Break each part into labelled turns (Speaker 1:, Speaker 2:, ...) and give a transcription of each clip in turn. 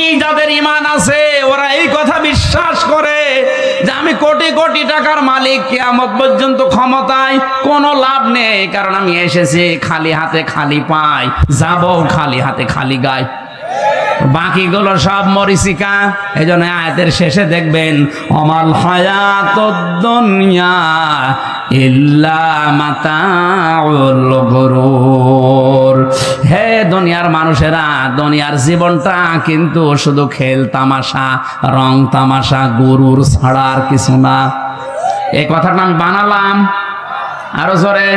Speaker 1: কোটি যাদের ঈমান আছে ওরা এই কথা বিশ্বাস করে যে আমি কোটি কোটি টাকার মালিক, কিয়ামত পর্যন্ত ক্ষমতায় কোনো লাভ নেই, কারণ আমি এসেছি খালি হাতে খালি পাই, যাব খালি হাতে খালি গায়। বাকিগুলো সব মরিচিকা। এই জন্য আয়াতের শেষে দেখবেন অমাল হায়াতুদ দুনিয়া ইল্লা মাতাউল গুরুর। হে দুনিয়ার মানুষেরা, দুনিয়ার জীবনটা কিন্তু শুধু খেল তামাশা, রং তামাশা, গুরুর ছাড়া আর কিছু না। এই কথাটা আমি বানালাম, আরো জোরে।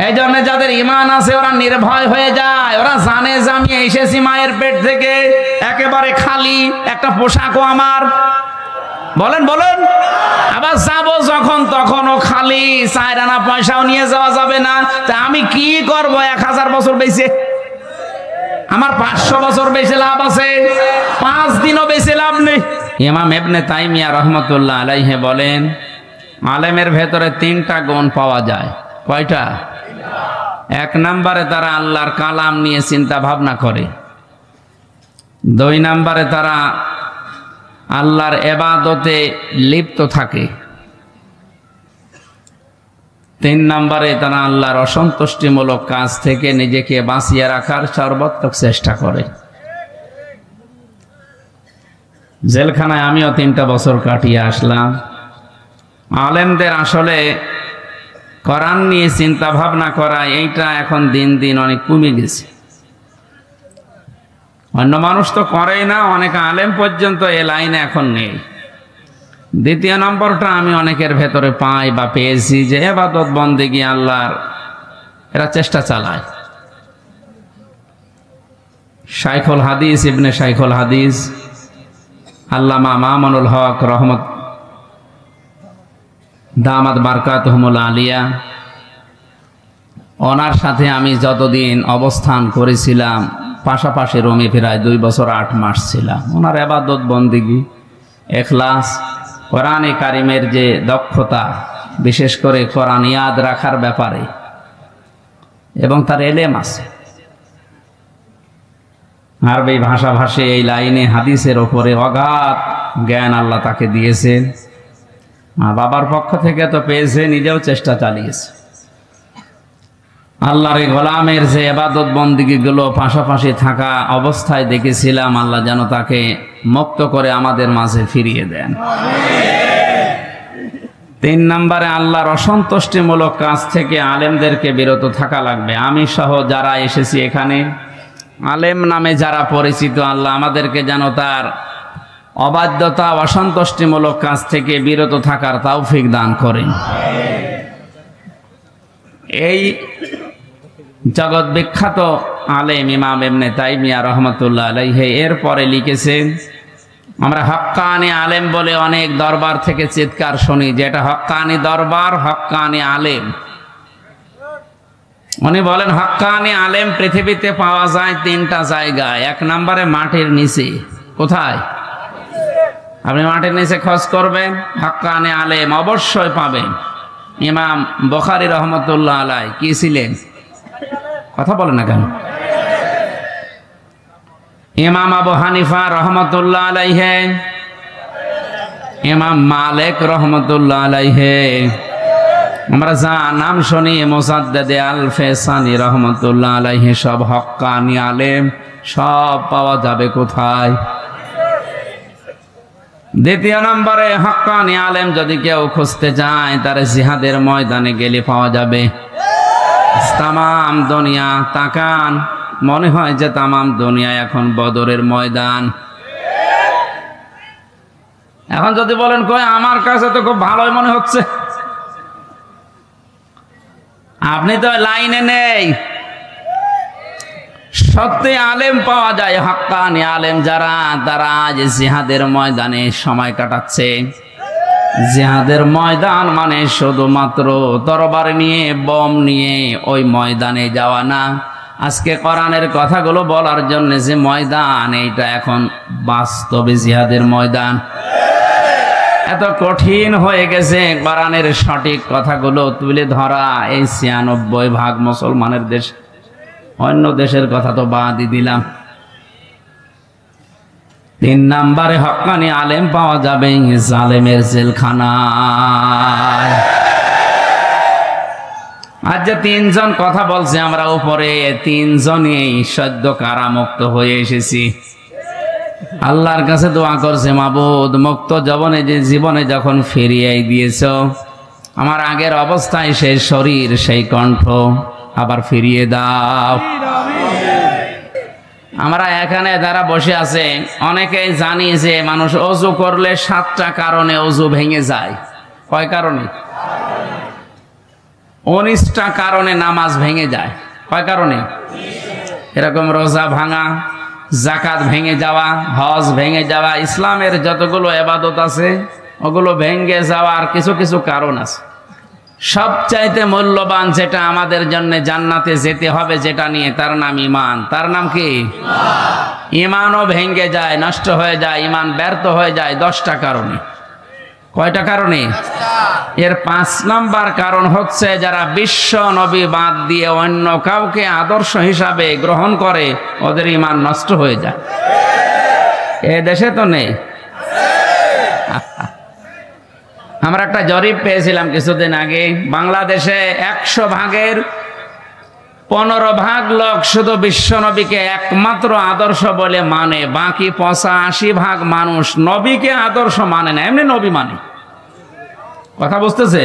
Speaker 1: এই জন্য যাদের ঈমান আছে ওরা নির্ভয় হয়ে যায়, ওরা জানে যে আমি এসেছি মায়ের পেট থেকে একেবারে খালি, একটা পোশাকও আমার, বলেন বলেন, আবার যাবো যখন তখনও খালি, 4 আনা পয়সাও নিয়ে যাওয়া যাবে না। তা আমি কি করব 1000 বছর বেঁচে? আমার 500 বছর বেঁচে লাভ আছে, 5 দিনও বেঁচে লাভ নেই। ইমাম ইবনে তাইমিয়া রহমতুল্লাহ আলাইহি বলেন, আলেমের ভেতরে 3টা গুণ পাওয়া যায়। কয়টা? 1 নম্বরে তারা আল্লাহর কালাম নিয়ে চিন্তা ভাবনা করে, 2 নম্বরে তারা আল্লাহর ইবাদতে লিপ্ত থাকে, 3 নম্বরে তারা আল্লাহর অসন্তুষ্টিমূলক কাজ থেকে নিজেকে বাঁচিয়ে রাখার সর্বাত্মক চেষ্টা করে। জেলখানায় আমিও 3টা বছর কাটিয়ে আসলাম। আলেমদের আসলে কোরআন নিয়ে চিন্তা ভাবনা করা এইটা এখন দিন দিন অনেক কমে গেছে। অন্য মানুষ তো করেই না, অনেক আলেম পর্যন্ত এ লাইনে এখন নেই। 2 নম্বরটা আমি অনেকের ভেতরে পাই বা পেয়েছি যে ইবাদত বন্দেগী আল্লাহর এরা চেষ্টা চালায়। শাইখুল হাদিস ইবনে শাইখুল হাদিস আল্লামা মামুনুল হক রহমত দামাত বারকাতুহুমুল আলিয়া, ওনার সাথে আমি যতদিন অবস্থান করেছিলাম পাশাপাশি রোমে প্রায় 2 বছর 8 মাস ছিলাম। ওনার ইবাদত বন্দেগী, ইখলাস, কোরআনে কারিমের যে দক্ষতা, বিশেষ করে কোরআন ইয়াদ রাখার ব্যাপারে, এবং তার এলেম আছে, আরবি ভাষাভাষী এই লাইনে হাদিসের ওপরে অগাধ জ্ঞান আল্লাহ তাকে দিয়েছেন। বাবার পক্ষ থেকে তো পেয়েছে, নিজেও চেষ্টা চালিয়েছে। আল্লাহর গোলামের যে ইবাদত বন্দেগীগুলো পাশাপাশি থাকা অবস্থায় দেখেছিলাম, আল্লাহ যেন তাকে মুক্ত করে আমাদের মাঝে ফিরিয়ে দেন। 3 নম্বরে আল্লাহর অসন্তুষ্টিমূলক কাজ থেকে আলেমদেরকে বিরত থাকা লাগবে। আমি সহ যারা এসেছি এখানে আলেম নামে যারা পরিচিত, আল্লাহ আমাদেরকে যেন তার অবাধ্যতা, অসন্তুষ্টিমূলক কাজ থেকে বিরত থাকার তৌফিক দান করেন। এই জগৎ বিখ্যাত আলেম ইমাম ইবনে তাইমিয়া রহমতুল্লাহ আলাইহি এরপরে লিখেছেন, আমরা হক্কানি আলেম বলে অনেক দরবার থেকে চিৎকার শুনি যে এটা হক্কানি দরবার, হক্কানি আলেম। উনি বলেন হক্কানি আলেম পৃথিবীতে পাওয়া যায় 3টা জায়গায়। 1 নম্বরে মাটির নিচে। কোথায়? আপনি মাটির নিচে খোঁজ করবেন, হক্কানি আলেম অবশ্যই পাবেন। ইমাম বুখারী রহমতুল্লাহ আলাইহি কি ছিলেন? কথা বলেন না কেন? ইমাম আবু হানিফা রহমতুল্লাহ আলাইহি, ইমাম মালিক রহমতুল্লাহ আলাইহি, আমরা যা নাম শুনি মুসাদ্দেদ আল ফেসানি রহমতুল্লাহ আলাইহি, সব হক্কানি আলেম। সব পাওয়া যাবে কোথায়? 2 নম্বরে হক্কানি আলেম যদি কেউ খুঁজতে চায়, তার জিহাদের ময়দানে গেলে পাওয়া যাবে। তামাম দুনিয়া তাকান, মনে হয় যে তামাম দুনিয়া এখন বদরের ময়দান। এখন যদি বলেন কই আমার কাছে তো খুব ভালোই মনে হচ্ছে, আপনি তো লাইনে নেই। সত্যি আলেম পাওয়া যায়, হক্কানি আলেম যারা, তারা আজ জিহাদের ময়দানে সময় কাটাচ্ছে। জিহাদের ময়দান মানে শুধুমাত্র তরবার নিয়ে, বম নিয়ে ওই ময়দানে যাওয়া না। আজকে কোরআনের কথাগুলো বলার জন্য যে ময়দান, এইটা এখন বাস্তবে জিহাদের ময়দান। এত কঠিন হয়ে গেছে কোরআনের সঠিক কথাগুলো তুলে ধরা এই 96% মুসলমানের দেশ। অন্য দেশের কথা তো বাদই দিলাম। 3 নম্বরে হক্কানি আলেম পাওয়া যাবে জালেমের জেলখানায়। আজ যে 3 জন কথা বলছে আমরা উপরে, 3 জনই সদ্য কারামুক্ত হয়ে এসেছি। আল্লাহর কাছে দোয়া করছে, মাবুদ মুক্ত জীবনে যখন ফিরিয়ে দিয়েছো, আমার আগের অবস্থায় সেই শরীর সেই কণ্ঠ আবার ফিরিয়ে দাও। আমরা এখানে যারা বসে আছে অনেকেই জানি যে মানুষ ওযু করলে 7টা কারণে ওযু ভেঙে যায়। কয় কারণে? 19টা কারণে নামাজ ভেঙে যায়। কয় কারণে? এরকম রোজা ভাঙা, যাকাত ভেঙে যাওয়া, হজ ভেঙে যাওয়া, ইসলামের যতগুলো ইবাদত আছে ওগুলো ভেঙে যাওয়ার কিছু কিছু কারণ আছে। সবচাইতে মূল্যবান যেটা আমাদের জন্য জান্নাতে যেতে হবে যেটা নিয়ে, তার নাম ঈমান। তার নাম কি? ঈমানও ভেঙে যায়, নষ্ট হয়ে যায়, ঈমান ব্যর্থ হয়ে যায় 10টা কারণে। কয়টা কারণে? এর 5 নাম্বার কারণ হচ্ছে যারা বিশ্ব নবী বাদ দিয়ে অন্য কাউকে আদর্শ হিসাবে গ্রহণ করে ওদের ঈমান নষ্ট হয়ে যায়। এ দেশে তো নেই। আমরা একটা জরিপ পেয়েছিলাম কিছুদিন আগে, বাংলাদেশে 100 ভাগের 15 ভাগ লোক শুধু বিশ্ব নবীকে একমাত্র আদর্শ বলে মানে, বাকি 85 ভাগ মানুষ নবীকে আদর্শ মানে না, এমনি নবী মানে। কথা বুঝতেছে?